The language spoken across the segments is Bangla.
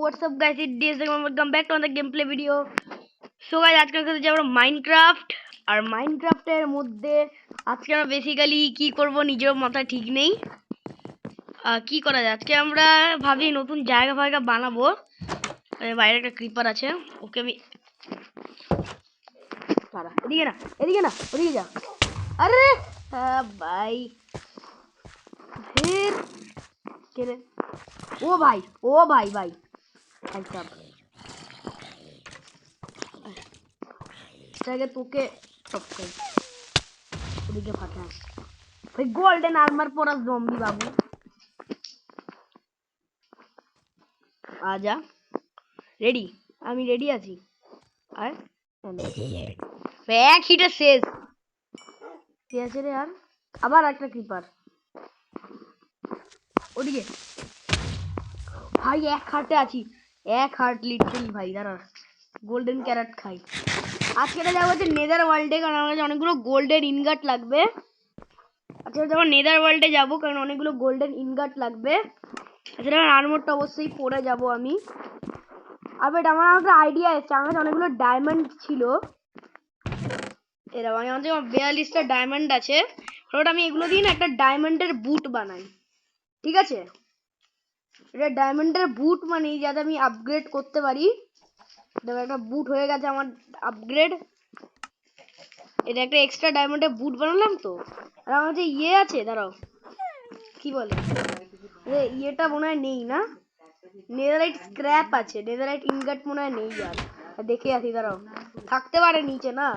what's up guys, it's DS and welcome back to another gameplay video. So guys, আজকে হচ্ছে আমরা মাইনক্রাফট আর মাইনক্রাফটের মধ্যে আজকে আমরা বেসিক্যালি কি করব নিজের মাথা ঠিক নেই। কি করা যায় আজকে আমরা ভাবি নতুন জায়গা ফায়গা বানাবো। বাইরে একটা ক্রিপার আছে, ওকে আমি সারা এদিকে না ওদিকে যা। আরে ভাই फिर কে রে? ও ভাই ভাই সাহেব এটাকে তোকে টপকাই ওদিকে ফাটা ভাই। গোল্ডেন আর্মার পরা জম্বি বাবু আজা, রেডি? আমি রেডি আছি। আর এক হিটে শেষ কি আছে রে? আর আবার একটা ক্রিপার ওদিকে ভাই। এক হার্টে আছি, এক হার্ট লিটারালি ভাই। দাঁড়া গোল্ডেন ক্যারেট খাই। আজকে যাবো হচ্ছে নেদার ওয়ার্ল্ডে, কারণ আমার কাছে অনেকগুলো গোল্ডেন ইনগাট লাগবে। আজকে যাবো নেদার ওয়ার্ল্ডে যাবো কারণ অনেকগুলো গোল্ডেন ইনগাট লাগবে। আজকে আর্মরটা অবশ্যই পরে যাব আমি। আর বেট আমার একটা আইডিয়া এসছে, আমার কাছে অনেকগুলো ডায়মন্ড ছিল। এরা আমার কাছে 42টা ডায়মন্ড আছে। ওটা আমি এগুলো দিয়ে না একটা ডায়মন্ডের বুট বানাই, ঠিক আছে? এটা ডায়মন্ডের বুট মানে যাতে আমি আপগ্রেড করতে পারি। দেখো একটা বুট হয়ে গেছে আমার আপগ্রেড। এটা একটা এক্সট্রা ডায়মন্ডের বুট বানালাম তো। আর আমার যে ইয়ে আছে, দাঁড়াও কি বলে ইয়েটা মনে হয় নেই না, নেদারাইট স্ক্র্যাপ আছে, নেদারাইট ইনগট মনে হয় নেই। আর দেখে আসি, দাঁড়াও থাকতে পারে নিচে না।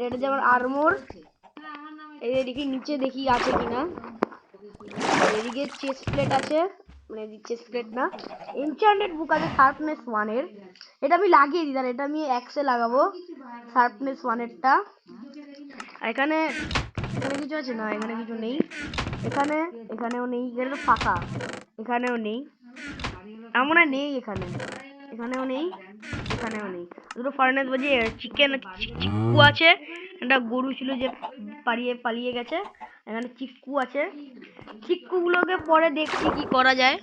এটা যেমন আর্মর, এদিকে নিচে দেখি আছে কিনা। এদিকে চেস্ট প্লেট আছে, মানে চেস্ট প্লেট না, এনচ্যান্টেড বুক আছে শার্পনেস 1 এর। এটা আমি লাগিয়ে দিই, এটা আমি এক্সে লাগাবো শার্পনেস 1 এরটা। এখানে কিছু আছে না, এখানে কিছু নেই। এখানেও নেই, এটা ফাঁকা। এখানেও নেই, এমন নেই। এখানেও নেই, এখানেও নেই। দুটো ফার্নেস বাজে চিকেন চিক্কু আছে। একটা গরু ছিল যে পালিয়ে গেছে। এখানে চিক্কু আছে, চিক্কু গুলোকে পরে দেখছি কি করা যায়।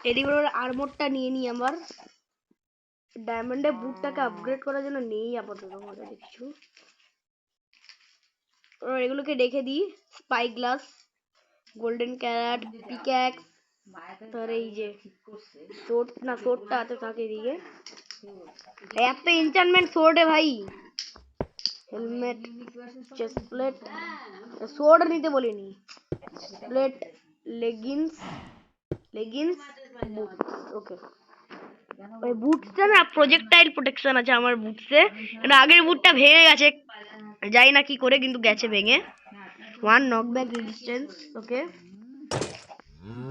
এদিকে আর্মরটা নিয়ে নিই। আমার ডায়মন্ডের বুটটাকে আপগ্রেড করার জন্য নেই আপাতত মধ্যে কিছু। এগুলোকে রেখে দিই। Spyglass, golden carrot, pickaxe, আর এই যে সোর্ড না, সোর্ডটা আছে থাকে এদিকে। একটা এনচ্যান্টমেন্ট সোর্ডে ভাই। হেলমেট, চেস্ট প্লেট, সোর্ড নিতে বলিনি। প্লেট, লেগিংস, বুট। ওকে ওই বুটসটা না প্রজেক্টাইল প্রোটেকশন আছে আমার বুটসে। এটা আগের বুটটা ভেঙে গেছে, যাই না কি করে, কিন্তু গেছে ভেঙে। 1 নকব্যাক রেজিস্ট্যান্স। ওকে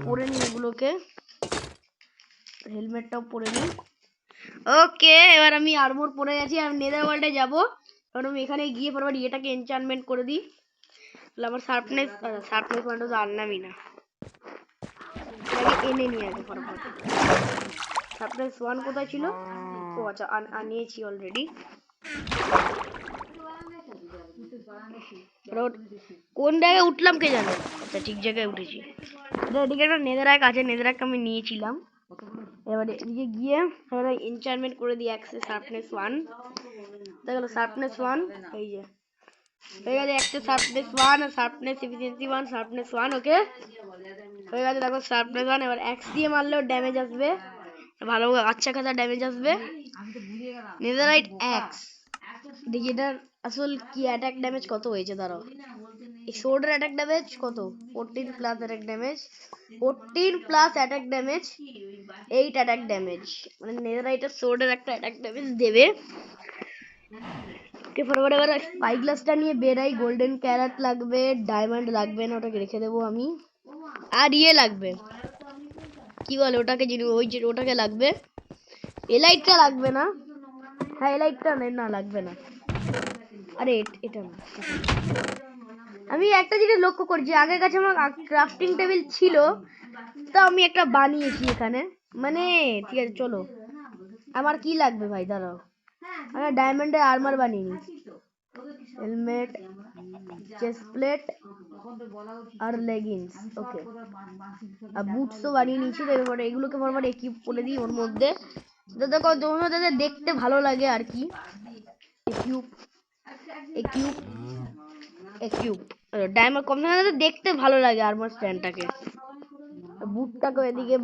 পরে নি এগুলোকে, হেলমেটটাও পরে নি। ওকে এবার আমি আর্মর পরে গেছি। আমি নেদার ওয়ার্ল্ডে যাবো, কারণ আমি এখানে গিয়ে পরবার এটাকে এনচ্যান্টমেন্ট করে দিই। তাহলে আমার শার্পনেস ওয়ানটা তো আনলামই না, এটাকে এনে নিয়ে আগে পরবার। শার্পনেস 1 কোথায় ছিল? ও আচ্ছা, আনিয়েছি অলরেডি। কোন জায়গায় উঠলাম কে জানে? আচ্ছা ঠিক জায়গায় উঠেছি। এদিকে একটা নেদারাক আছে, নেদারাক আমি নিয়েছিলাম। এবারে এদিকে গিয়ে এবারে এনচ্যান্টমেন্ট করে দিই এক্সে শার্পনেস 1। দেখো শার্পনেস 1 এই যে হয়ে গেছে। এক্সে শার্পনেস 1 আর শার্পনেস এফিসিয়েন্সি 1, শার্পনেস 1। ওকে হয়ে গেছে। দেখো শার্পনেস 1 এবার এক্স দিয়ে মারলেও ড্যামেজ আসবে, ভালো আচ্ছা খাসা ড্যামেজ আসবে। নেদারাইট এক্স দেখি এটার আসল কি অ্যাটাক ড্যামেজ কত হয়েছে। দাঁড়াও এই সোর্ডের অ্যাটাক ড্যামেজ কত? 14 plus attack damage, 14 plus attack damage, 8 attack damage. মানে নেদারাইটের সোর্ডের একটা অ্যাটাক ড্যামেজ দেবে। ওকে ফরওয়ার্ড এবার স্পাই গ্লাসটা নিয়ে বেরাই। গোল্ডেন ক্যারেট লাগবে, ডায়মন্ড লাগবে না, ওটাকে রেখে দেবো আমি। আর ইয়ে লাগবে, কি বলে ওটাকে, যিনি ওই যে ওটাকে লাগবে। এলাইটটা লাগবে না, হ্যাঁ এলাইটটা না লাগবে না। আরে এটা না। আমি একটা জিনিস লক্ষ্য করছি, আগের কাছে আমার ক্রাফটিং টেবিল ছিল, তা আমি একটা বানিয়েছি এখানে। মানে ঠিক আছে চলো, আমার কি লাগবে ভাই? দাঁড়াও আমি ডায়মন্ডের আর্মার বানিয়ে নিই। হেলমেট, চেস্ট প্লেট, আর লেগিংস, ওকে। আর বুটস তো বানিয়ে নিয়েছি, এবারে এগুলোকে বরাবর ইকুইপ করে দিই ওর মধ্যে, যাতে দেখতে ভালো লাগে আর কি। ইকুইপ ইকুইপ ইকুইপ ডায়মন্ড কম যাতে দেখতে ভালো লাগে আর্মার স্ট্যান্ডটাকে। বুটটাকে এদিকে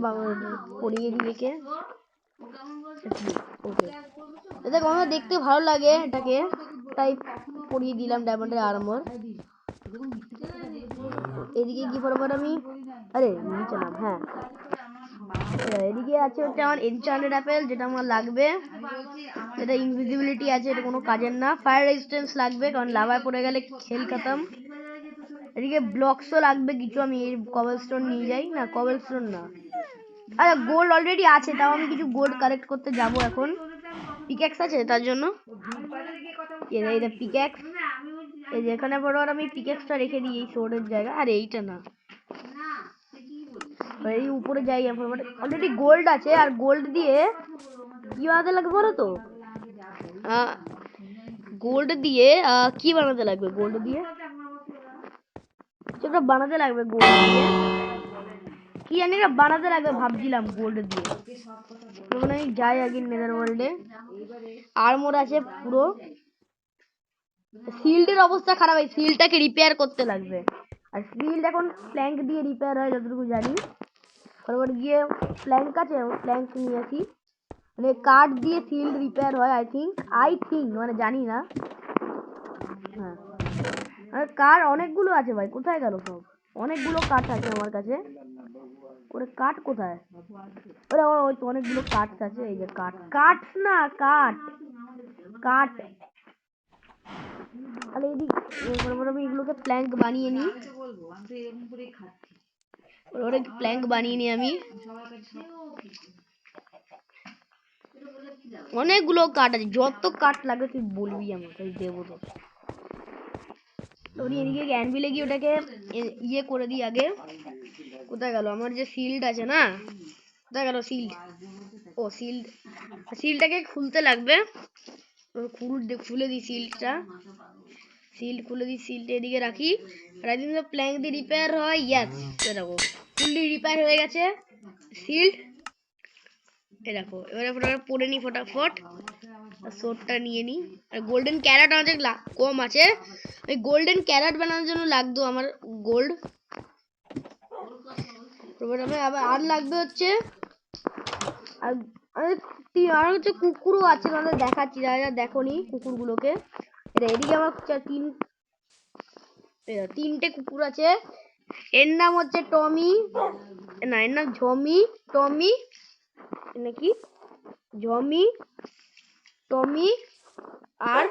পরিয়ে দিই একে, ওকে, যাতে কম দেখতে ভালো লাগে এটাকে, তাই পরিয়ে দিলাম ডায়মন্ডের আর্মার। এদিকে কি বরাবর আমি, আরে নিচে নাম, হ্যাঁ এদিকে আছে হচ্ছে আমার এনচান্টেড অ্যাপেল, যেটা আমার লাগবে, যেটা ইনভিজিবিলিটি আছে, এটা কোনো কাজের না। ফায়ার রেজিস্ট্যান্স লাগবে, কারণ লাভায় পড়ে গেলে খেল খতম। এদিকে ব্লকসও লাগবে কিছু, আমি এই কবলস্টোন নিয়ে যাই, না কবলস্টোন না, আচ্ছা গোল্ড অলরেডি আছে, তাও আমি কিছু গোল্ড কালেক্ট করতে যাব এখন। পিক্যাক্স আছে তার জন্য, এই যে পিক্যাক্স, এই যে এখানে বড় আমি পিক্যাক্সটা রেখে দিই এই সোর্ডের জায়গা। আর এইটা না, এই উপরে যাই, অলরেডি গোল্ড আছে। আর গোল্ড দিয়ে কি বানাতে লাগবে বলো তো? গোল্ড দিয়ে কি বানাতে লাগবে? গোল্ড দিয়ে সেটা বানাতে লাগবে, গোল্ড দিয়ে কি জানি না বানাতে লাগবে, ভাবছিলাম গোল্ড দিয়ে। তখন আমি যাই আগে নেদার ওয়ার্ল্ডে। আর্মর আছে পুরো, শিল্ডের অবস্থা খারাপ, এই শিল্ডটাকে রিপেয়ার করতে লাগবে। আর শিল্ড এখন প্ল্যাঙ্ক দিয়ে রিপেয়ার হয় যতটুকু জানি। তারপর গিয়ে প্ল্যাঙ্ক আছে, প্ল্যাঙ্ক নিয়ে আসি, মানে কাঠ দিয়ে শিল্ড রিপেয়ার হয় আই থিঙ্ক, মানে জানি না। হ্যাঁ, আর কাঠ অনেকগুলো আছে ভাই, কোথায় গেল সব? অনেকগুলো কাঠ আছে আমার কাছে, ওরে কাঠ কোথায়? ওরে ওই তো অনেকগুলো কাঠ আছে, এই যে কাঠ, কাঠ না কাঠ, কাঠ। তাহলে এদিক আমি এগুলোকে প্ল্যাঙ্ক বানিয়ে নিই, প্ল্যাঙ্ক বানিয়ে নিই আমি। অনেকগুলো কাঠ আছে, যত কাঠ লাগে তুই বলবি আমাকে, দেবো তো। এদিকে অ্যানভিলে গিয়ে ওটাকে ইয়ে করে দিই আগে। কোথায় গেল আমার যে শিল্ড আছে না, কোথায় গেল শিল্ড? ও শিল্ডটাকে খুলতে লাগবে, খুলে দিই শিল্ডটা, শিল্ড খুলে দিই, শিল্ড এদিকে রাখি। আর একদিন তো প্ল্যাঙ্ক দিয়ে রিপেয়ার হয়, ইয়াস দেখো ফুললি রিপেয়ার হয়ে গেছে শিল্ড। এ দেখো এবারে পরে নি ফটাফট, সোটটা নিয়ে নি। আর গোল্ডেন ক্যারেট আমাদের কম আছে, ওই গোল্ডেন ক্যারেট বানানোর জন্য লাগতো আমার গোল্ড। আবার আর লাগবে হচ্ছে, আর হচ্ছে কুকুরও আছে, তোমাদের দেখাচ্ছি, যারা দেখো নি কুকুরগুলোকে। এদিকে আমার তিনটে কুকুর আছে, এর নাম হচ্ছে টমি, না এর নাম ঝমি, টমি নাকি ঝমি, টমি আর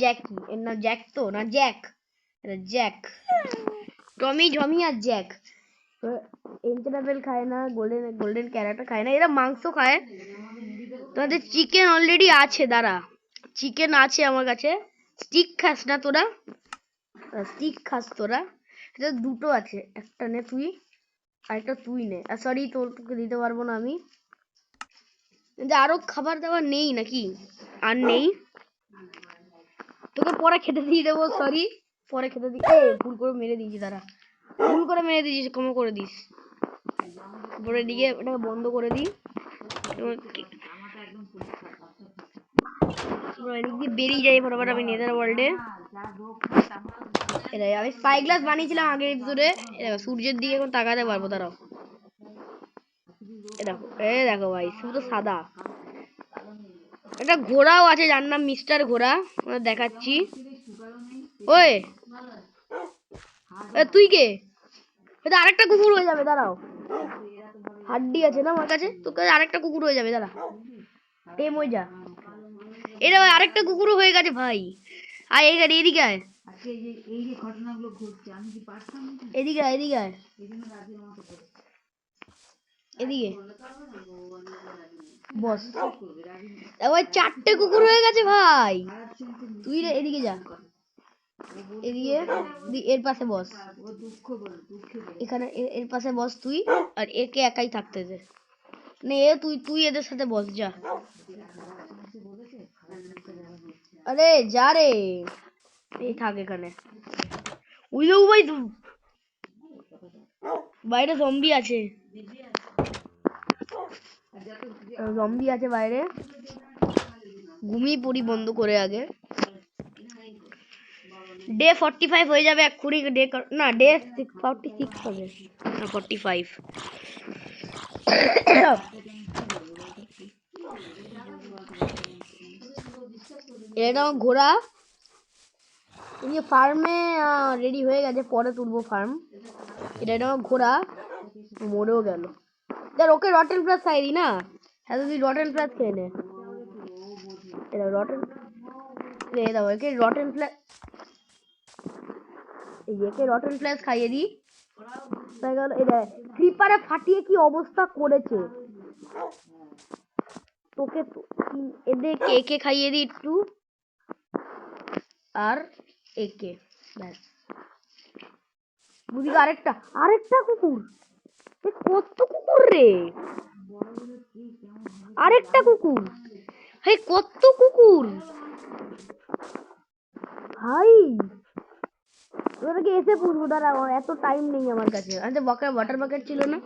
জ্যাকি, এর নাম জ্যাক তো না জ্যাক, জ্যাক, টমি ঝমি আর জ্যাক। এনচেন্টেবল খায় না, গোল্ডেন ক্যারেক্টার খায় না, এরা মাংস খায়। তোমাদের চিকেন অলরেডি আছে, দাঁড়া চিকেন আছে আমার কাছে। স্টিক খাস না তোরা? স্টিক খাস তোরা? এটা দুটো আছে, একটা নে তুই আর একটা তুই নে। সরি তোকে দিতে পারবো না আমি, আরো খাবার দাবার নেই নাকি? আর নেই, তোকে পরে খেতে দিয়ে দেবো, সরি পরে খেতে দিই। ভুল করে মেরে দিয়েছি, দাঁড়া ভুল করে মেরে দিয়েছিস, ক্ষমা করে দিস। পরে দিকে এটাকে বন্ধ করে দিই, বেরিয়ে যাই ফটাফট আমি নেদার ওয়ার্ল্ডে। আমি স্পাই গ্লাস বানিয়েছিলাম আগের এপিসোডে, সূর্যের দিকে এখন তাকাতে পারবো, দাঁড়াও। দেখো ভাই শুধু সাদা। একটা ঘোড়াও আছে যার নাম মিস্টার ঘোড়া, দেখাচ্ছি। ওই তুই কে? এটা আরেকটা কুকুর হয়ে যাবে, দাঁড়াও হাড্ডি আছে না আমার কাছে, তোকে আরেকটা কুকুর হয়ে যাবে, দাঁড়া টেম হয়ে যা। এটা আরেকটা কুকুরও হয়ে গেছে ভাই। আর এদিকে আয়, এদিকে আয়, এদিকে আয়, এদিকে বস। ওই চারটে কুকুর হয়ে গেছে ভাই, তুই এদিকে যা, এদিকে এর পাশে বস, এখানে এর পাশে বস তুই, আর একে একাই থাকতে দে, নে তুই এদের সাথে বস যা। আরে যা রে, এই থাক এখানে। ওই যে ভাই বাইরে জম্বি আছে, জম্বি আছে বাইরে। ঘুমিয়ে পড়ি বন্ধ করে আগে। ডে 45 হয়ে যাবে এক্ষুনি। ডে না, ডে 46 হবে না, 45। এটা আমার ঘোড়া, এই ফার্মে রেডি হয়ে গেছে, পরে তুলবো ফার্ম। এটা আমার ঘোড়া, মরেও গেল। দেখ ওকে রটেন প্লাস খাই দি না, হ্যাঁ তুই রটেন প্লাস খেয়ে নে। এটা রটেন, এই দাও একে রটেন প্লাস, এই একে রটেন প্লাস খাইয়ে দি। তাই গেল, এটা ক্রিপারে ফাটিয়ে কি অবস্থা করেছে তোকে। এদের একে খাইয়ে দি একটু, আর একে ব্যাস। বুঝি আরেকটা, আরেকটা কুকুর, কত কুকুর রে, আরেকটা কুকুর, এই কত কুকুর ভাই। ওদেরকে এসে পুষবো, দাঁড়া এত টাইম নেই আমার কাছে। আচ্ছা ওয়াটার বাকেট ছিল না,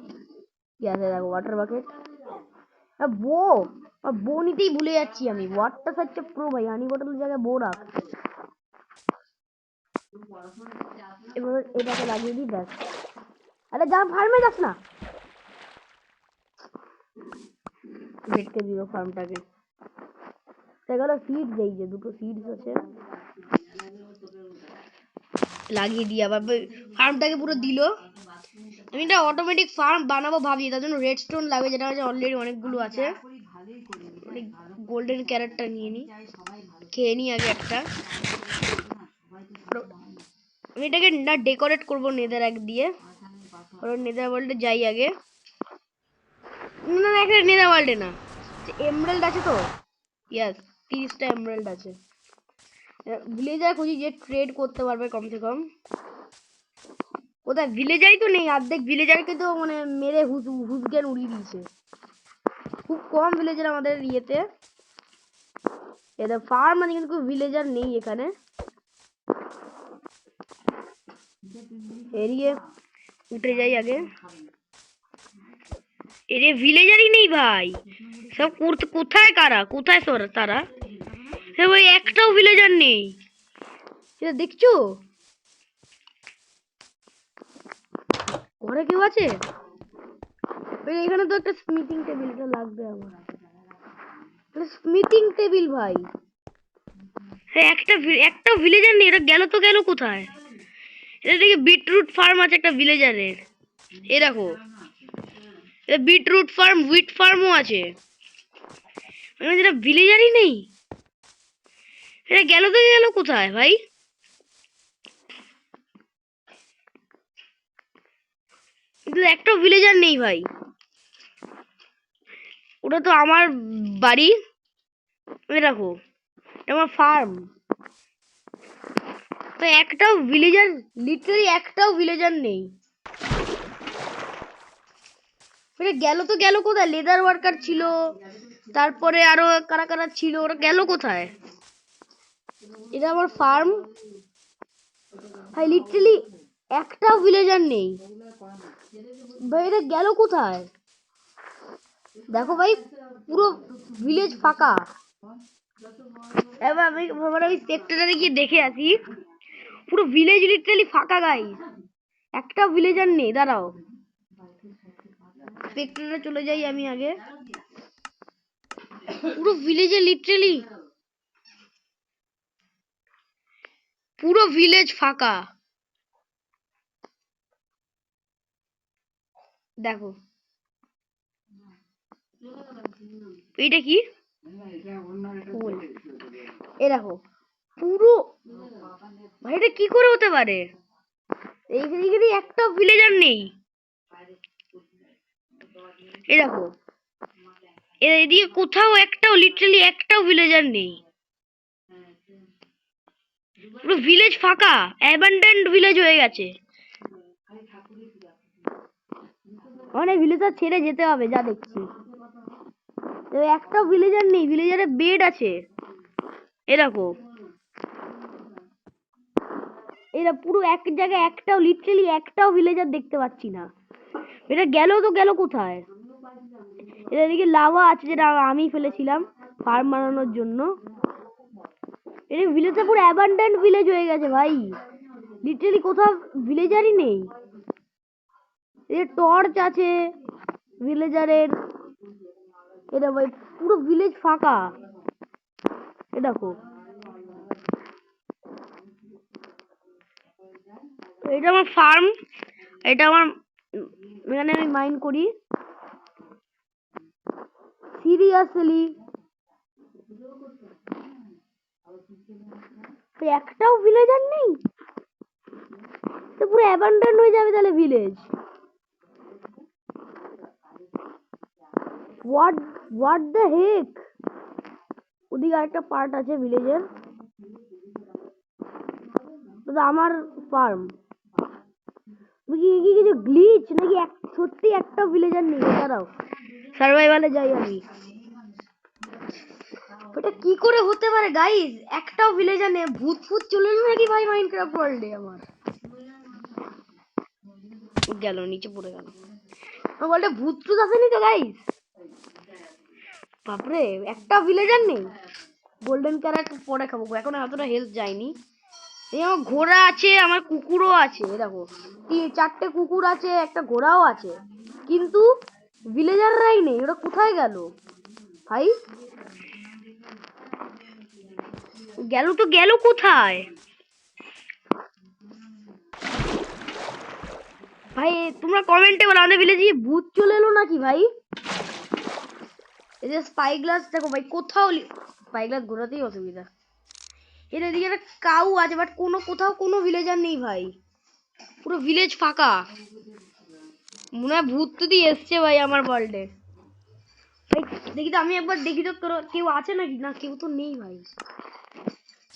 কি আছে দেখো ওয়াটার বাকেট। বো, বো নিতেই ভুলে যাচ্ছি আমি। ওয়াটার হচ্ছে প্রো ভাই, হানি বটলের জায়গায় বো রাখ। এবার এটাকে লাগিয়ে দিই ব্যাস। আরে যা ফার্মে যাস না, ভেটকে দিও ফার্মটাকে। সেগুলো সিড দেই, যে দুটো সিডস আছে লাগিয়ে দিই। আবার ফার্মটাকে পুরো দিল। আমি একটা অটোমেটিক ফার্ম বানাবো ভাবি, তার জন্য রেডস্টোন লাগবে, যেটা হচ্ছে অলরেডি অনেকগুলো আছে। গোল্ডেন ক্যারেটটা নিয়ে নিই, খেয়ে নিই আগে একটা। আমি এটাকে না ডেকোরেট করবো নেদার এক দিয়ে, নেদার ওয়ার্ল্ডে যাই আগে। না না এখানে নেদার ওয়ার্ল্ডে না, এমরাল্ড আছে তো, ইয়াস 30টা এমরাল্ড আছে। ভিলেজার খুঁজি যে ট্রেড করতে পারবে কমসে কম। কোথায় ভিলেজারই তো নেই, অর্ধেক ভিলেজারকে তো মানে মেরে হুসজ্ঞান উড়িয়ে দিয়েছে। খুব কম ভিলেজার আমাদের ইয়েতে, এটা ফার্ম মানে কিন্তু ভিলেজার নেই এখানে। এরিয়ে উঠে যাই আগে, এরে ভিলেজারই নেই ভাই, সব কোথায় কারা, কোথায় তারা, ভাই একটাও ভিলেজার নেই। এটা দেখছো ঘরে কেউ আছে? এখানে তো একটা স্মিথিং টেবিল, এটা লাগবে আমার। স্মিথিং টেবিল ভাই, একটা ভিলেজার নেই। এটা গেল তো গেল কোথায়? এটা দেখি বিটরুট ফার্ম আছে একটা ভিলেজারের, এ দেখো বিটরুট ফার্ম, হুইট ফার্মও আছে। এটা ভিলেজারই নেই, এটা গেল তো গেল কোথায় ভাই? কিন্তু একটা ভিলেজার নেই ভাই। ওটা তো আমার বাড়ি, দেখো আমার ফার্ম, তো একটাও ভিলেজার, লিটারালি একটাও ভিলেজার নেই। এটা গেল তো গেল কোথায়? লেদার ওয়ার্কার ছিল, তারপরে আরো কারা কারা ছিল, ওরা গেল কোথায়? এটা আমার ফার্ম ভাই, লিটারালি একটাও ভিলেজার নেই ভাই। এটা গেল কোথায় দেখো ভাই, পুরো ভিলেজ ফাঁকা। এবার আমি সেক্টরে গিয়ে দেখে আসি, পুরো ভিলেজ লিটারালি ফাঁকা গাইস, একটা ভিলেজার নেই। দাঁড়াও সেক্টরে চলে যাই আমি আগে, পুরো ভিলেজে লিটারালি পুরো ভিলেজ ফাঁকা। দেখো এইটা কি, এ দেখো পুরো ভাই, এটা কি করে হতে পারে? এইখানে একটা ভিলেজার নেই। এ দেখো এদিকে কোথাও একটাও, লিটারালি একটাও ভিলেজার নেই, পুরো ভিলেজ ফাঁকা, অ্যাবান্ডেন্ড ভিলেজ হয়ে গেছে। অনেক ভিলেজার ছেড়ে যেতে হবে যা দেখছি। একটাও ভিলেজার নেই, ভিলেজারে বেড আছে, এ দেখো এরা পুরো এক জায়গায় একটাও লিটারালি একটাও ভিলেজার দেখতে পাচ্ছি না। এটা গেল তো গেল কোথায়? এদিকে লাভা আছে যেটা আমি ফেলেছিলাম ফার্ম বানানোর জন্য। এই ভিলেজটা পুরো অ্যাবান্ডেন্ট ভিলেজ হয়ে গেছে ভাই, লিটারালি কোথাও ভিলেজারই নেই। এই টর্চ আছে ভিলেজারের, এটা ভাই পুরো ভিলেজ ফাঁকা। এ দেখো, এটা আমার ফার্ম, এটা আমার এখানে আমি মাইন করি। সিরিয়াসলি একটাও ভিলেজার নেই, তো পুরো অ্যাবান্ডন হয়ে যাবে তাহলে ভিলেজ। হোয়াট দ্য হেক। ওদিকে আরেকটা পার্ট আছে ভিলেজের, আমার ফার্ম কি কিছু গ্লিচ নাকি সত্যি একটা ভিলেজার নেই? দাঁড়াও সার্ভাইভালে যাই আমি। ওটা কি করে হতে পারে গাইস? একটাও ভিলেজার নেই, ভূত ফুত চলে এলো নাকি ভাই মাইনক্রাফট ওয়ার্ল্ডে? আমার গেল, নিচে পড়ে গেল। বলতে ভূত টুত আসেনি তো গাইস? বাপরে, একটা ভিলেজার নেই। গোল্ডেন ক্যারেট পরে খাবো, এখন এতটা হেলথ যায়নি। এই আমার ঘোড়া আছে, আমার কুকুরও আছে, দেখো 4টে কুকুর আছে, একটা ঘোড়াও আছে, কিন্তু ভিলেজাররাই নেই। ওরা কোথায় গেল ভাই? গেল তো গেল কোথায় ভাই? তোমরা কমেন্টে বলো আমাদের ভিলেজে ভূত চলে এলো নাকি ভাই? এই যে স্পাই গ্লাস দেখো ভাই, কোথাও স্পাই গ্লাস ঘোরাতেই অসুবিধা। এর এদিকে একটা কাউ আছে, বাট কোথাও কোনো ভিলেজার নেই ভাই, পুরো ভিলেজ ফাঁকা। মনে হয় ভূত যদি এসছে ভাই আমার ওয়ার্ল্ডে। ভাই দেখি তো, আমি একবার দেখি তো কেউ আছে নাকি। না, কেউ তো নেই ভাই।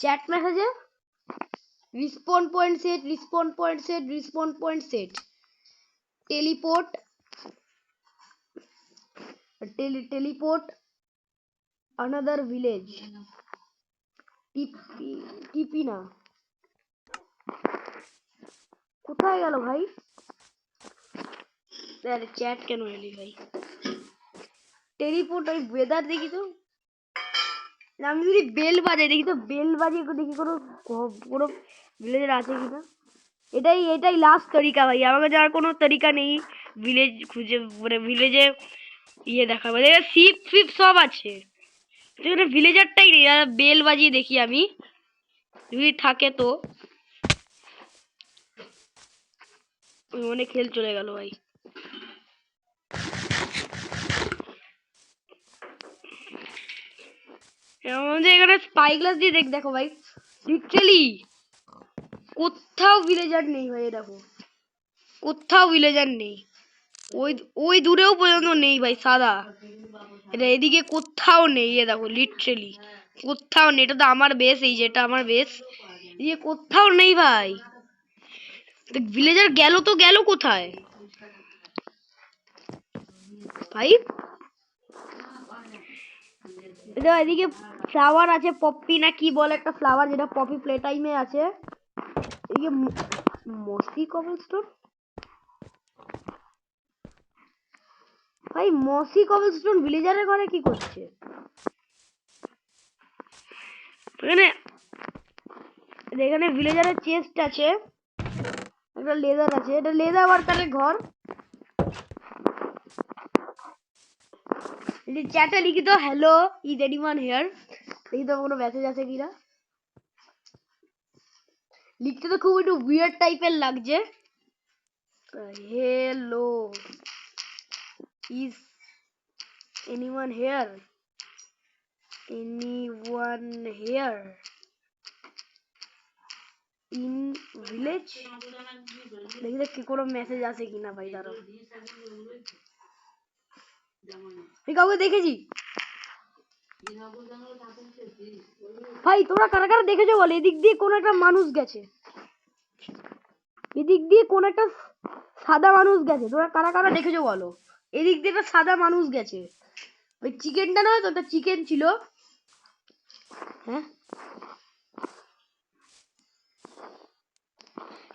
চ্যাট মেসেজে respawn point set, respawn point set, respawn point set, teleport, teleport another village, টিপি না। কোথায় গেল ভাই? আরে চ্যাট কেন এলি ভাই? টেলিপোর্ট, ওই ওয়েদার দেখি তো। আমি যদি বেল বাজাই দেখি তো, বেল বাজিয়ে দেখি কোনো ভিলেজের আছে কিনা। এটাই লাস্ট তরিকা ভাই, আমার কাছে আর কোনো তরিকা নেই ভিলেজ খুঁজে, মানে ভিলেজে দেখা, মানে শিপ ফিপ সব আছে, সেখানে ভিলেজারটাই নেই। বেল বাজিয়ে দেখি আমি, যদি থাকে তো। অনেক খেল চলে গেল ভাই। আমাদের এখানে স্পাই গ্লাস দিয়ে দেখো ভাই, লিটারালি কোথাও ভিলেজার নেই ভাই। দেখো কোথাও ভিলেজার নেই, ওই দূরেও পর্যন্ত নেই ভাই, সাদা। এটা এদিকে কোথাও নেই, দেখো লিটারালি কোথাও নেই। এটা তো আমার বেস, এই যেটা আমার বেস, এদিকে কোথাও নেই ভাই। ভিলেজার গেল তো গেল কোথায় ভাই? এদিকে ফ্লাওয়ার আছে, পপি না কি বলে একটা ফ্লাওয়ার, যেটা পপি প্লে টাইমে আছে। এদিকে মসি কবলস্টোন ভাই, মসি কবলস্টোন ভিলেজারের ঘরে কি করছে? এখানে ভিলেজারের চেস্ট আছে, একটা লেদার আছে, এটা লেদার ওয়ার্কারের ঘর। চ্যাটে লিখি তো হ্যালো ইজ এনিওয়ান হিয়ার, দেখি তো কোনো মেসেজ আছে কিনা। লিখতে তো খুব একটু উইয়ার্ড টাইপের লাগছে। Hello is anyone here, anyone here in village. দেখি তো কি কোনো মেসেজ আছে কিনা ভাই, দাঁড়াও। কাউকে দেখেছি ভাই? তোমরা কারা কারা দেখেছো বল? এদিক দিয়ে কোন একটা মানুষ গেছে, এদিক দিয়ে কোন একটা সাদা মানুষ গেছে। তোমরা কারা কারা দেখেছো বলো? এদিক দিয়ে একটা সাদা মানুষ গেছে। ওই চিকেনটা নয় তো, ওটা চিকেন ছিল। হ্যাঁ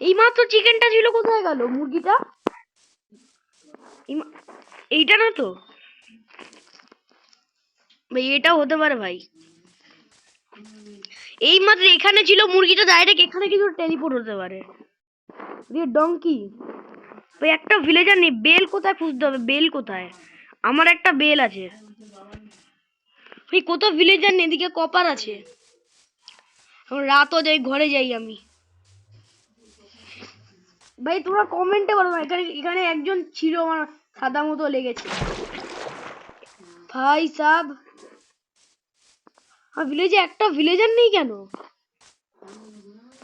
এই মাত্র চিকেনটা ছিল, কোথায় গেল মুরগিটা? এইটা না তো ভাই, এটা হতে পারে ভাই। এই মাত্র এখানে ছিল মুরগিটা, ডাইরেক্ট এখানে কিন্তু টেলিপোর্ট হতে পারে। ডঙ্কি ভাই, একটা ভিলেজার নেই। বেল কোথায় খুঁজতে হবে? বেল কোথায়? আমার একটা বেল আছে ভাই, কোথাও ভিলেজার নেই। এদিকে কপার আছে। এখন রাতও যাই, ঘরে যাই আমি। ভাই তোমরা কমেন্টে বলো না, এখানে এখানে একজন ছিল আমার সাদা মতো লেগেছে ভাই সাব। ভিলেজে একটা ভিলেজার নেই কেন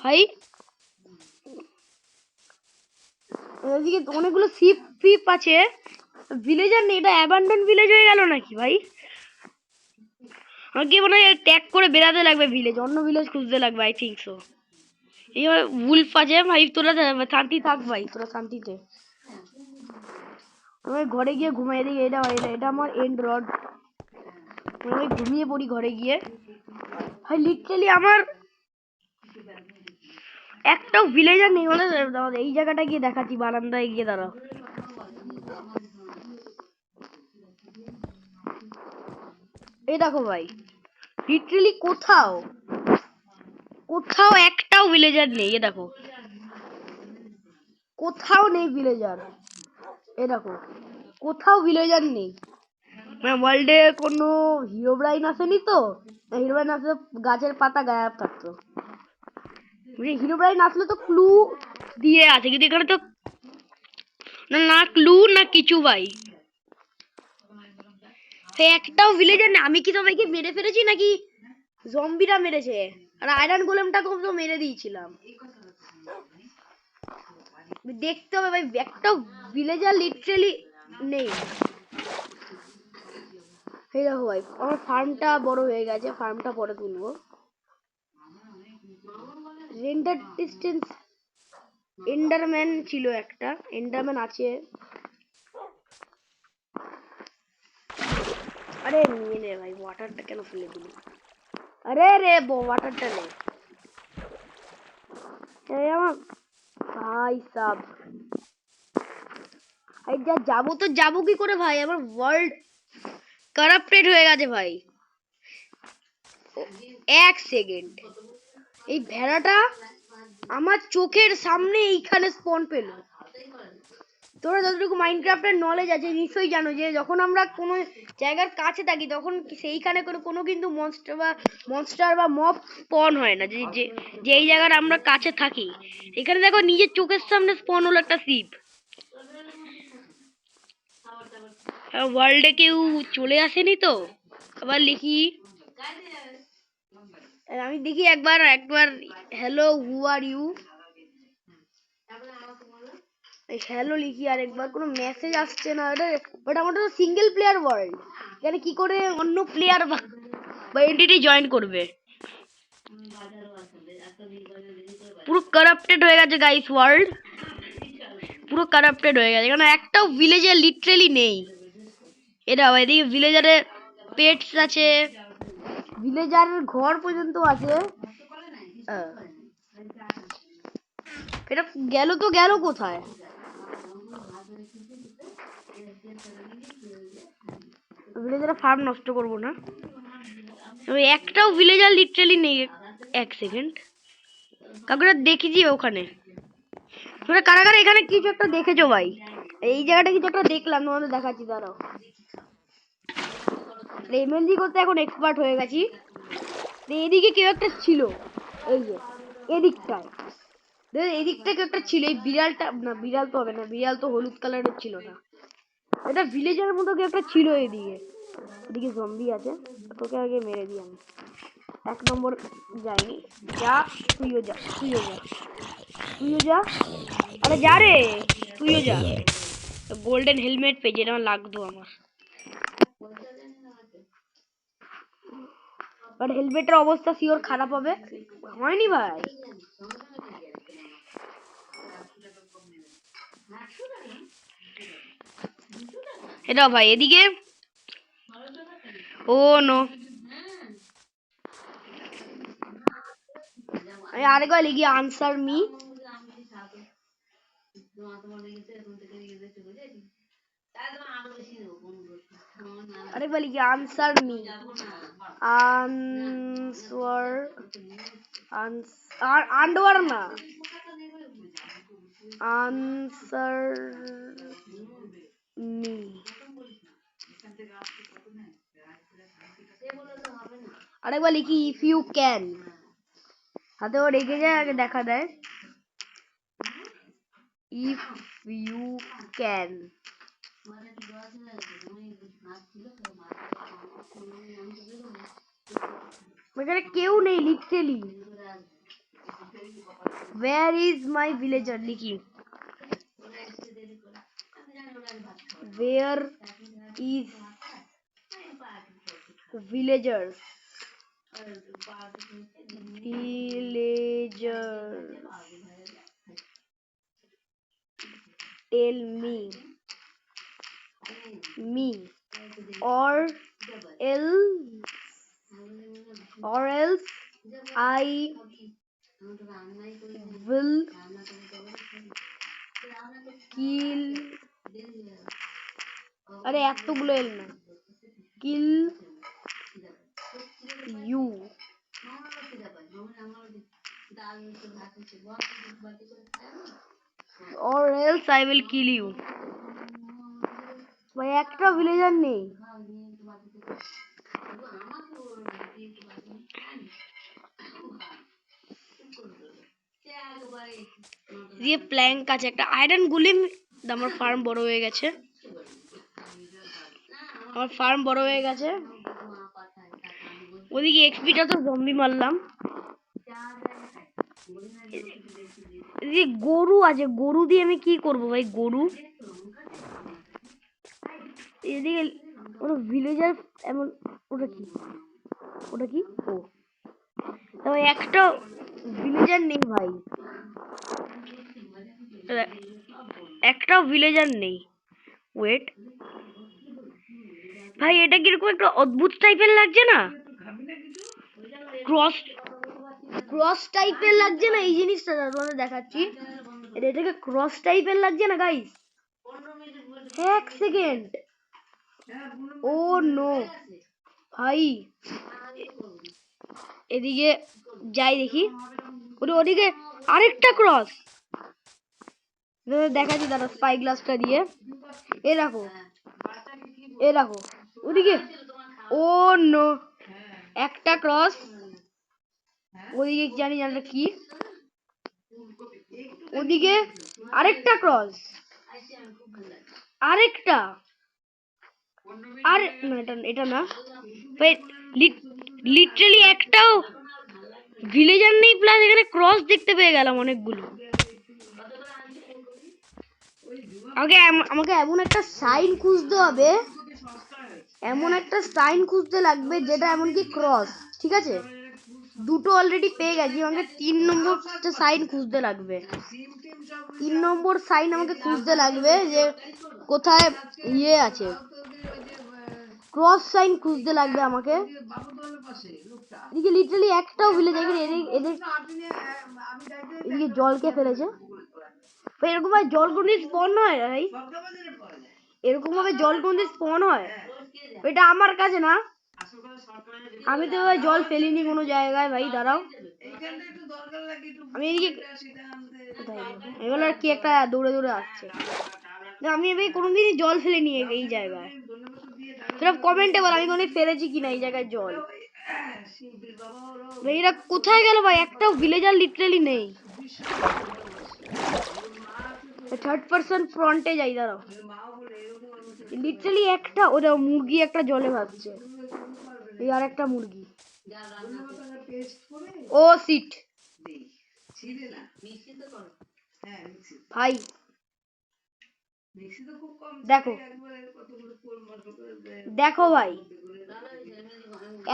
ভাই? এদিকে অনেকগুলো শিপ ফিপ আছে, ভিলেজার নেই। এটা অ্যাবান্ডন ভিলেজ হয়ে গেল নাকি ভাই? আমার কি মনে হয় ট্যাগ করে বেরাতে লাগবে ভিলেজ, অন্য ভিলেজ খুঁজতে লাগবে, আই থিঙ্ক সো। এই উলফ আছে ভাই, তোরা শান্তি থাক ভাই, তোরা শান্তিতে। আমি ঘরে গিয়ে ঘুমাই দিই। এটা এটা এটা আমার এন্ড রড। আমি ঘুমিয়ে পড়ি ঘরে গিয়ে ভাই। লিটারালি আমার একটাও ভিলেজার নেই বলে। এই জায়গাটা গিয়ে দেখাচ্ছি, বারান্দায় গিয়ে দাঁড়াও। এই দেখো ভাই, লিটারালি কোথাও কোথাও একটাও ভিলেজার নেই। এ দেখো, কোথাও নেই ভিলেজার। এ দেখো, কোথাও ভিলেজার নেই। মানে ওয়ার্ল্ডে কোনো হিরোব্রাইন আসেনি তো? হিরোব্রাইন আসলে গাছের পাতা গায়েব থাকতো। হিরোব্রাইন আসলে তো ক্লু দিয়ে আছে, কিন্তু এখানে তো না ক্লু না কিছু ভাই। একটাও ভিলেজার না। আমি কি সবাইকে মেরে ফেলেছি নাকি জম্বিরা মেরেছে? আর আয়রন গোলেমটাকেও তো মেরে দিয়েছিলাম। দেখতে হবে ভাই, একটাও ভিলেজার লিটারালি নেই। এই দেখো ভাই, আমার ফার্মটা বড় হয়ে গেছে, ফার্মটা পরে তুলবো। রেন্ডার ডিস্টেন্স এন্ডারম্যান ছিল একটা, এন্ডারম্যান আছে। আরে নিয়ে নে ভাই, ওয়াটারটা কেন ফেলে দিলি? আরে রে ওয়াটারটা নে। এই আমার ভাই সাব, এই যা যাবো তো যাবো কি করে ভাই? আমার ওয়ার্ল্ড কারাপ্টেড হয়ে গেছে ভাই। এক সেকেন্ড, এই ভেড়াটা আমার চোখের সামনে এইখানে স্পন পেল। তোরা যতটুকু মাইনক্রাফটের নলেজ আছে নিশ্চয়ই জানো যে যখন আমরা কোনো জায়গার কাছে থাকি তখন সেইখানে কোনো কিন্তু মনস্টার বা মব স্পন হয় না। যে যে এই জায়গার আমরা কাছে থাকি, এখানে দেখো নিজের চোখের সামনে স্পন হলো একটা শিপ। ওয়ার্ল্ডে কেউ চলে আসেনি তো? আবার লিখি, আমি দেখি একবার একবার hello who are you, hello লিখি আর একবার কোনো মেসেজ আসছে না। ওটা আমাদের সিঙ্গেল প্লেয়ার ওয়ার্ল্ড, এখানে কি করে অন্য প্লেয়ার বা এন্টিটি জয়েন করবে? পুরো কারাপ্টেড হয়ে গেছে গাইস ওয়ার্ল্ড, পুরো কারাপ্টেড হয়ে গেছে। এখানে একটাও ভিলেজার লিটারালি নেই। এটা এদিকে ভিলেজারের পেটস আছে, ভিলেজারের ঘর পর্যন্ত আছে। এটা গেল তো গেল কোথায়? ভিলেজারের ফার্ম নষ্ট করবো না। একটাও ভিলেজার লিটারালি নেই। এক সেকেন্ড, কাকুরা দেখেছি ওখানে। তোমরা কারা কারা এখানে কিছু একটা দেখেছো ভাই? এই জায়গাটা কিছু একটা দেখলাম, তোমাদের দেখাচ্ছি দাঁড়াও। এমএলজি করতে এখন এক্সপার্ট হয়ে গেছি। এদিকে কেউ একটা ছিল, এই যে এদিকটায়, এদিকটা কেউ একটা ছিল। এই বিড়ালটা না, বিড়াল তো হবে না, বিড়াল তো হলুদ কালারের ছিল না। এটা ভিলেজের মতো কেউ একটা ছিল এদিকে। এদিকে জম্বি আছে, তোকে আগে মেরে দিই আমি। এক নম্বর যাইনি, যা তুইও যা, তুইও যা, তুইও যা। আরে যা রে, তুইও যা। গোল্ডেন হেলমেট পেয়ে যেটা লাগতো আমার, বাট হেলমেটের অবস্থা শিওর খারাপ হবে। হয়নি ভাই, এটা ভাই এদিকে। ও নো, আমি আরেকবার লিখি আনসার মি। আরেকবার লিখি answer me. Answer answer under না, আনসার মি। আরেকবার লিখি ইফ ইউ ক্যান, হাতে ও রেখে যায় আগে দেখা দেয়। ইফ ইউ ক্যান, এখানে কেউ নেই literally. Where is my villager লিখি, where is villager, villager tell me, me or else I will kill, আরে এতগুলো এল না, kill you or else I will kill you। ভাই একটা ভিলেজার নেই। দিয়ে প্ল্যাঙ্ক আছে একটা, আয়রন গুলিম। আমার ফার্ম বড় হয়ে গেছে, আমার ফার্ম বড় হয়ে গেছে। ওদিকে এক্সপিটা তো জম্বি মারলাম। এদিকে গরু আছে, গরু দিয়ে আমি কি করব ভাই? গরু এদিকে ওর ভিলেজার এমন, ওটা কি, ওটা কি? ও তবে একটা ভিলেজার নেই ভাই, একটা ভিলেজার নেই। ওয়েট ভাই, এটা কিরকম একটা অদ্ভুত টাইপের লাগছে না? ক্রস ক্রস টাইপের লাগছে না এই জিনিসটা? তোমাদের দেখাচ্ছি, এটাকে ক্রস টাইপের লাগছে না গাইস? এক সেকেন্ড, ও নো ভাই, এদিকে যাই দেখি, ওদিকে আরেকটা ক্রস দেখাচ্ছি দাদা স্পাই গ্লাসটা দিয়ে। এ দেখো, এ দেখো ওদিকে, ও নো একটা ক্রস, ওদিকে জানি জানটা কি, ওদিকে আরেকটা ক্রস, আরেকটা, আর না এটা না ভাই, লিটারালি একটাও ভিলেজার নেই, প্লাস এখানে ক্রস দেখতে পেয়ে গেলাম অনেকগুলো। আমাকে এমন একটা সাইন খুঁজতে হবে, এমন একটা সাইন খুঁজতে লাগবে যেটা এমনকি ক্রস, ঠিক আছে? দুটো অলরেডি পেয়ে গেছি, আমাকে 3 নম্বর সাইন খুঁজতে লাগবে। 3 নম্বর সাইন আমাকে খুঁজতে লাগবে যে কোথায় ইয়ে আছে, ক্রস সাইন খুঁজতে লাগবে আমাকে। এদিকে লিটারালি একটাও ভিলেজ, এদিকে জলকে ফেলেছে। এরকম ভাবে জল কোন স্পন হয় ভাই? এরকম ভাবে জল কোন স্পন হয়? এটা আমার কাছে না, আমি তো ভাই জল ফেলিনি কোনো জায়গায় ভাই। দাঁড়াও, আমি এদিকে এগুলো কি একটা দৌড়ে দৌড়ে আসছে, আমি ভাই কোনোদিনই জল ফেলিনি এই জায়গায়। সেটা কমেন্টে বল আমি কোনোদিন ফেলেছি কিনা এই জায়গায় জল। এরা কোথায় গেল ভাই? একটাও ভিলেজার লিটারালি নেই। থার্ড পারসন ফ্রন্টে যাই, দাঁড়াও, লিটারালি একটা, ওটা মুরগি একটা জলে ভাসছে, এই আর একটা মুরগি। ও সিট ভাই, দেখো দেখো ভাই,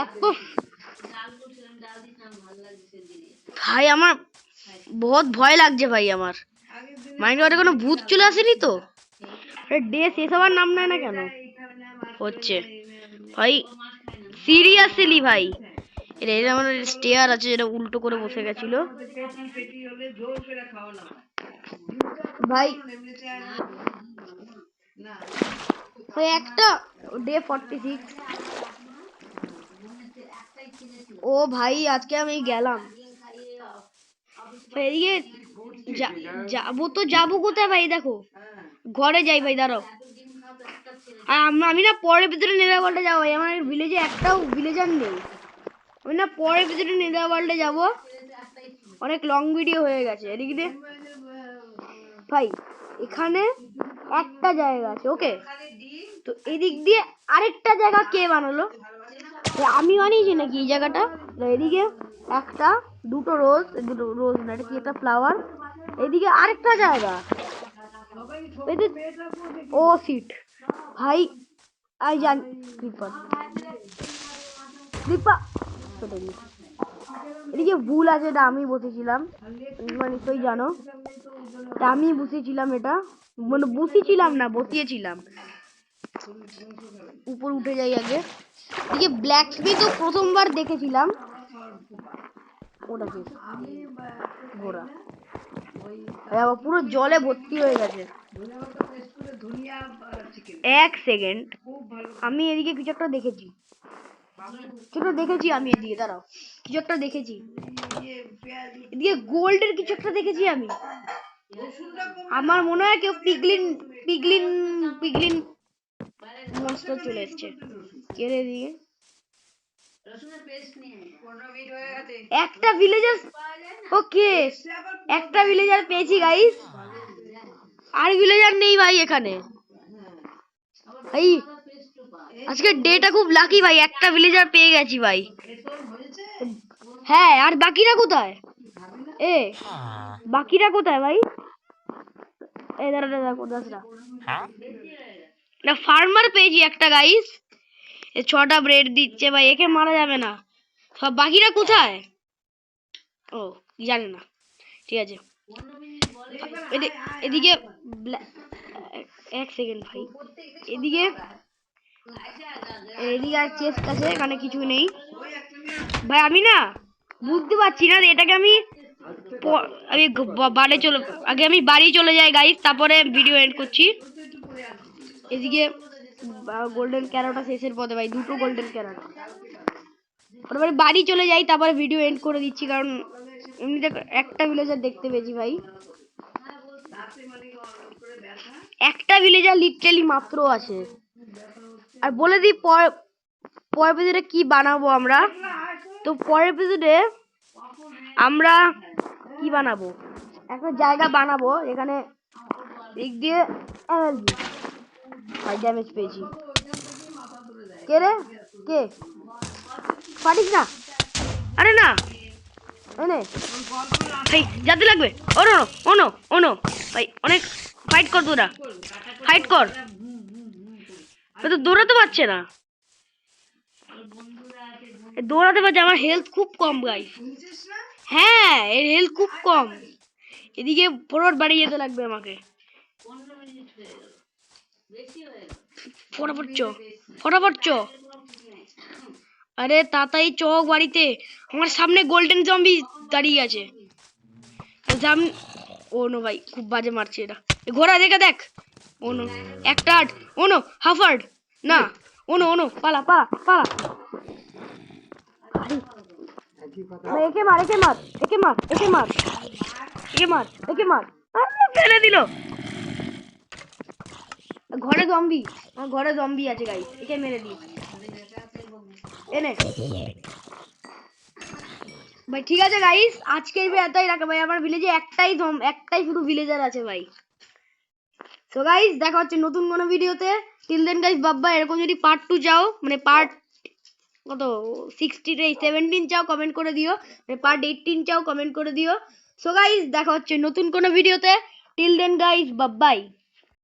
এত ভাই আমার বহুত ভয় লাগছে ভাই, আমার মাইন্ডে কোনো ভূত চলে আসেনি তো? ডে শেষ হওয়ার নাম নেয় না কেন হচ্ছে ভাই? সিরিয়াসলি ভাই, এটা আমার স্টেয়ার আছে যেটা উল্টো করে বসে গেছিল। ভাই ভাই একটা ডে 46। ও ভাই আজকে আমি গেলাম এদিকে যাবো তো যাবো কোথায় ভাই? দেখো ঘরে যাই ভাই, দাঁড়াও। আর আমি না পরের ভিতরে নেদা ওয়ার্ল্ডে যাবো ভাই, আমার ভিলেজে একটাও ভিলেজার নেই। আমি না পরের ভিতরে নেদা ওয়ার্ল্ডে যাবো, অনেক লং ভিডিও হয়ে গেছে। এদিক দিয়ে ভাই এখানে একটা জায়গা আছে, ওকে? তো এদিক দিয়ে আরেকটা জায়গা কে বানালো? আমি বানিয়েছি নাকি এই জায়গাটা? এদিকে একটা দুটো রোজ না, এটা কি একটা ফ্লাওয়ার। এদিকে আরেকটা জায়গা, ও সিট ভাই। আই জান এদিকে ভুল আছে, এটা আমি বসেছিলাম, তোমরা নিশ্চয়ই জানো। আমি বসেছিলাম, এটা মানে বসেছিলাম না, বসিয়েছিলাম। উপর উঠে যাই আগে। এদিকে ব্ল্যাক স্মিথও প্রথমবার দেখেছিলাম। ওটা কি ঘোড়া? পুরো জলে ভর্তি হয়ে গেছে। এক সেকেন্ড, আমি এদিকে কিছু একটা দেখেছি, আমি এদিকে, দাঁড়াও, কিছু একটা দেখেছি এদিকে, গোল্ডের কিছু একটা দেখেছি আমি। আমার মনে হয় কেউ পিগলিন পিগলিন পিগলিন মনস্টার চলে এসছে। কে রে দিয়ে একটা ভিলেজার, ওকে একটা ভিলেজার পেয়েছি গাইস। আর ভিলেজার নেই ভাই এখানে। ভাই আজকে ডেটা খুব লাকি ভাই, একটা ভিলেজার পেয়ে গেছি ভাই। হ্যাঁ, আর বাকিরা কোথায়? বাকিরা কোথায় ভাই? এই দাঁড়া কোথায় না, ফার্মার পেয়েছি একটা গাইস, 6টা ব্রেড দিচ্ছে ভাই, একে মারা যাবে না। সব বাকিরা কোথায়? ও জানে না, ঠিক আছে। এদিকে এক সেকেন্ড ভাই, এদিকে এদিকে আর চেস্ট আছে, এখানে কিছু নেই ভাই। আমি না বুঝতে পারছি না এটাকে আমি আমি বাড়ি চলে যাই গাইস, তারপরে ভিডিও এন্ড করছি। এদিকে গোল্ডেন ক্যারটটা শেষের পথে ভাই, দুটো গোল্ডেন ক্যারট। তারপরে বাড়ি চলে যাই, তারপরে ভিডিও এন্ড করে দিচ্ছি, কারণ এমনিতে একটা ভিলেজার দেখতে পেয়েছি ভাই। একটা ভিলেজার লিটারালি মাত্র আছে। আর বলে দিই পরের এপিসোডে কি বানাবো আমরা। তো পরের এপিসোডে আমরা কি বানাবো, একটা জায়গা বানাবো এখানে দিক দিয়ে ভাই ড্যামেজ পেয়েছি। কে রে কে? পারিস না, আরে না এনে ভাই যাতে লাগবে। ওনো ভাই, অনেক ফাইট কর, তোরা ফাইট কর। তো দৌড়াতে পারছে না, দৌড়াতে পারছে। আমার হেলথ খুব কম গাইস। হ্যাঁ, এর হেলথ খুব কম। এদিকে ফরওয়ার্ড বাড়িয়ে যেতে লাগবে আমাকে। ফটাফট চ। আরে তাতাই চ বাড়িতে, আমার সামনে গোল্ডেন জম্বি দাঁড়িয়ে আছে। ও নো ভাই, খুব বাজে মারছে এটা। ঘোড়া দেখে দেখ। ও নো একটা আট, ও নো হাফার্ড না, ও নো পালা পালা পালা। একে মার একে মার একে মার একে মার একে মার একে মার, ফেলে দিল। ঘরে জম্বি আছে গাইস, একে মেরে দিই। এনে ভাই ঠিক আছে গাইস, আজকের এতই রাখা ভাই। আমার ভিলেজে একটাই শুধু ভিলেজার আছে ভাই। সো গাইস দেখা হচ্ছে নতুন কোনো ভিডিওতে। টিল দেন গাইস বাব্বা। এরকম যদি পার্ট 2 চাও, মানে পার্ট কত 17 চাও কমেন্ট করে দিও, পার্ট 18 চাও কমেন্ট করে দিও। সো গাইস দেখা হচ্ছে নতুন কোনো ভিডিওতে। টিল দেন গাইস বাবাই।